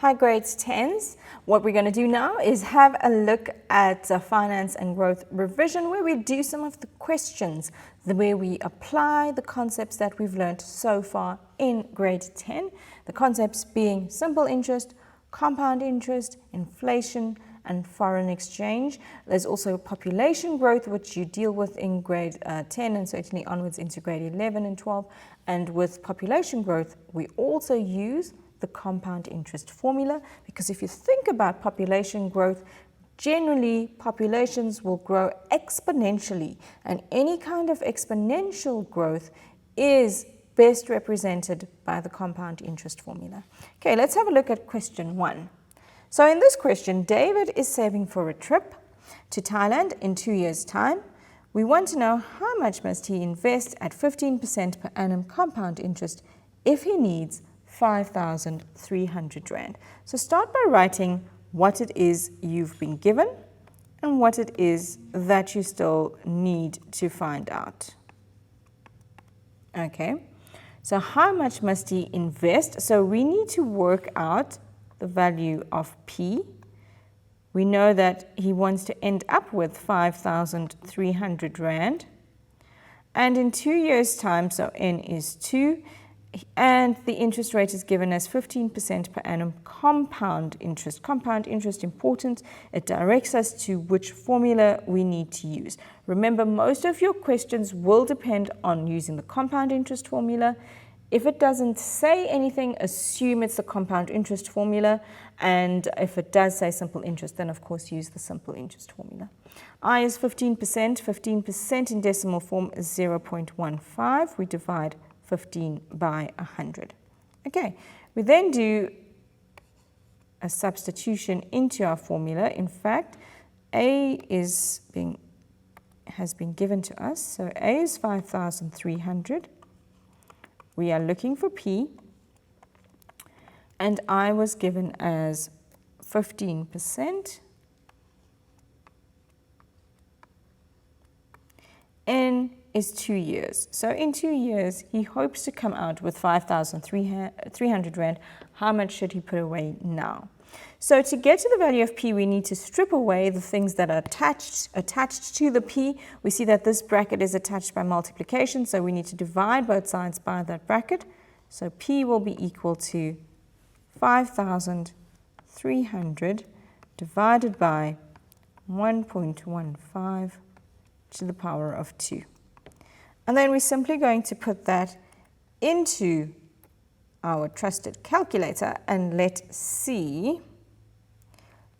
Hi grades 10s. What we're going to do now is have a look at finance and growth revision, where we do some of the questions, where we apply the concepts that we've learned so far in grade 10. The concepts being simple interest, compound interest, inflation, and foreign exchange. There's also population growth, which you deal with in grade 10 and certainly onwards into grade 11 and 12. And with population growth, we also use the compound interest formula, because if you think about population growth, generally populations will grow exponentially, and any kind of exponential growth is best represented by the compound interest formula. Okay, let's have a look at question 1. So in this question, David is saving for a trip to Thailand in 2 years' time. We want to know how much must he invest at 15% per annum compound interest if he needs 5,300 Rand. So start by writing what it is you've been given and what it is that you still need to find out. Okay, so how much must he invest? So we need to work out the value of P. We know that he wants to end up with 5,300 Rand. And in 2 years' time, so N is 2, and the interest rate is given as 15% per annum compound interest. Compound interest important. It directs us to which formula we need to use. Remember, most of your questions will depend on using the compound interest formula. If it doesn't say anything, assume it's the compound interest formula. And if it does say simple interest, then of course use the simple interest formula. I is 15%. 15% in decimal form is 0.15. We divide 15 by 100. Okay, we then do a substitution into our formula. In fact, A has been given to us. So A is 5,300. We are looking for P, and I was given as 15%. N is 2 years. So in 2 years, he hopes to come out with 5,300 Rand. How much should he put away now? So to get to the value of P, we need to strip away the things that are attached to the P. We see that this bracket is attached by multiplication, so we need to divide both sides by that bracket. So P will be equal to 5,300 divided by 1.15 to the power of 2. And then we're simply going to put that into our trusted calculator and let's see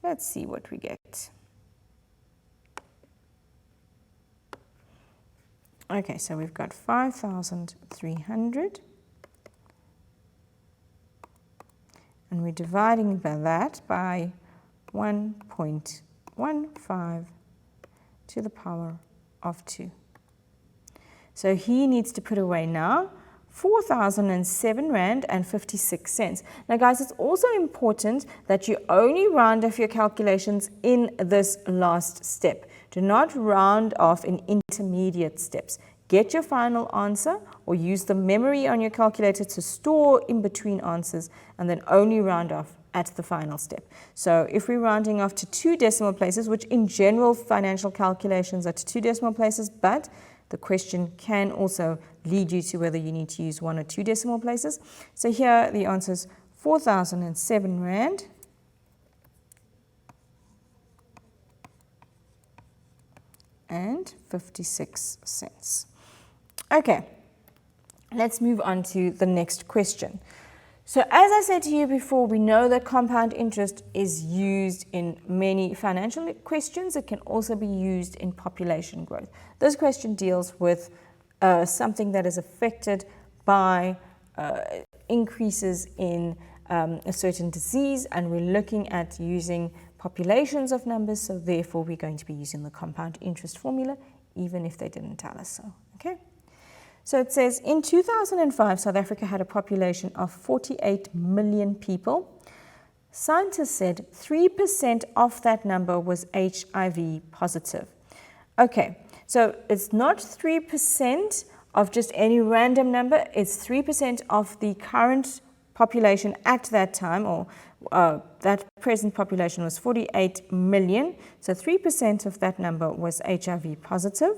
what we get. Okay, so we've got 5,300 and we're dividing by that by 1.15 to the power of 2. So he needs to put away now 4,007 Rand and 56 cents. Now guys, it's also important that you only round off your calculations in this last step. Do not round off in intermediate steps. Get your final answer or use the memory on your calculator to store in between answers and then only round off at the final step. So if we're rounding off to 2 decimal places, which in general financial calculations are to 2 decimal places, but the question can also lead you to whether you need to use 1 or 2 decimal places. So here the answer is 4,007 Rand and 56 cents. Okay, let's move on to the next question. So as I said to you before, we know that compound interest is used in many financial questions. It can also be used in population growth. This question deals with something that is affected by increases in a certain disease, and we're looking at using populations of numbers, so therefore we're going to be using the compound interest formula, even if they didn't tell us so. Okay. So it says, in 2005, South Africa had a population of 48 million people. Scientists said 3% of that number was HIV positive. Okay, so it's not 3% of just any random number, it's 3% of the current population at that time, or that present population was 48 million. So 3% of that number was HIV positive.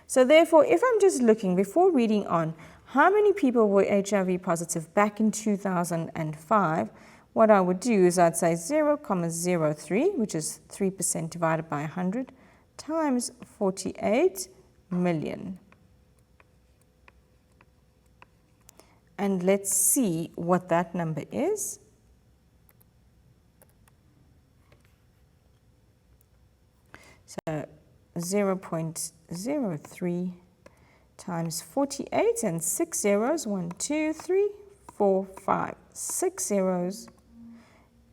So therefore, if I'm just looking, before reading on, how many people were HIV positive back in 2005, what I would do is I'd say 0.03, which is 3% divided by 100, times 48 million. And let's see what that number is. So 0.03 times 48, and 6 zeros, 1, 2, 3, 4, 5, 6 zeros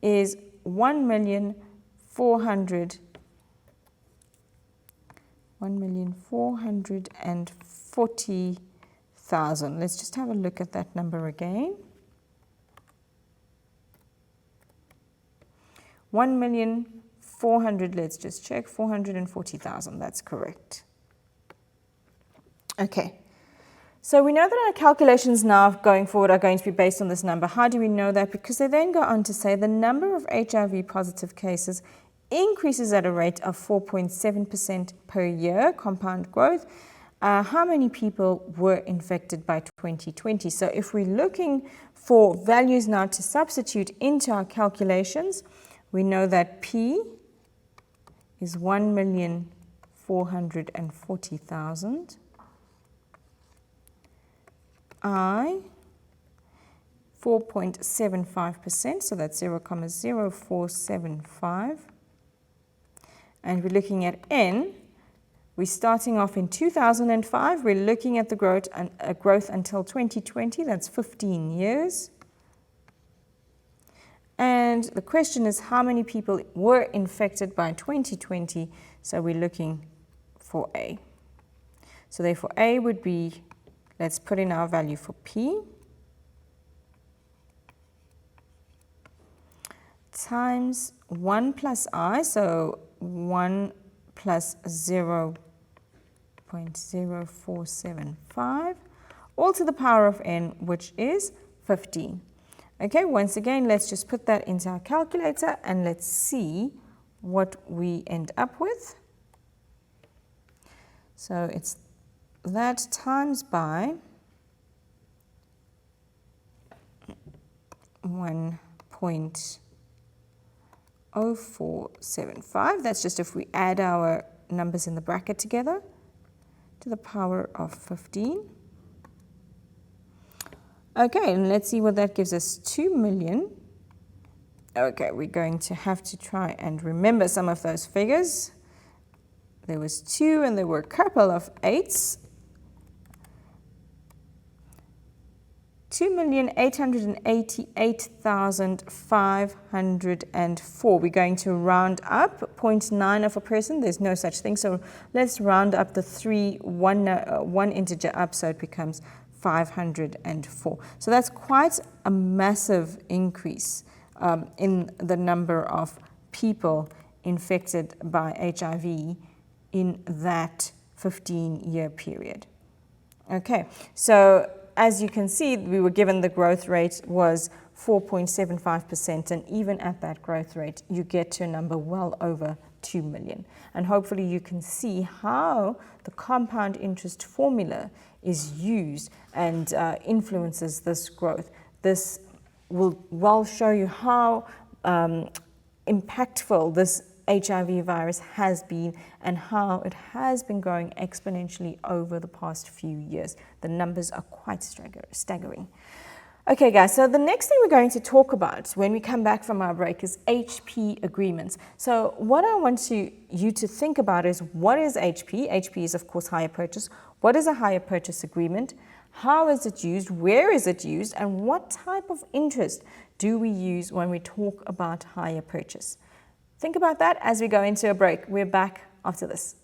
is 1,440,000. Let's just have a look at that number again. 1,400,000, let's just check, 440,000, that's correct. Okay, so we know that our calculations now going forward are going to be based on this number. How do we know that? Because they then go on to say the number of HIV positive cases increases at a rate of 4.7% per year, compound growth. How many people were infected by 2020? So if we're looking for values now to substitute into our calculations, we know that P is 1,440,000. I, 4.75%, so that's 0.0475. And we're looking at N. We're starting off in 2005. We're looking at the growth until 2020. That's 15 years. And the question is, how many people were infected by 2020? So we're looking for A. So therefore, A would be, let's put in our value for P, times 1 plus I, so 1 plus 0.0475, all to the power of N, which is 15. Okay, once again, let's just put that into our calculator and let's see what we end up with. So it's that times by 1.0475. That's just if we add our numbers in the bracket together, to the power of 15. Okay, and let's see what that gives us. 2 million. Okay, we're going to have to try and remember some of those figures. There was 2 and there were a couple of 8s. 2,888,504. We're going to round up 0.9 of a person. There's no such thing. So let's round up the one integer up, so it becomes 504. So that's quite a massive increase in the number of people infected by HIV in that 15-year period. Okay, so as you can see, we were given the growth rate was 4.75%, and even at that growth rate, you get to a number well over 2 million. And hopefully you can see how the compound interest formula is used and influences this growth. This will well show you how impactful this HIV virus has been and how it has been growing exponentially over the past few years. The numbers are quite staggering. Okay guys, so the next thing we're going to talk about when we come back from our break is HP agreements. So what I want you to think about is, what is HP? HP is of course hire purchase. What is a hire purchase agreement? How is it used? Where is it used? And what type of interest do we use when we talk about hire purchase? Think about that as we go into a break. We're back after this.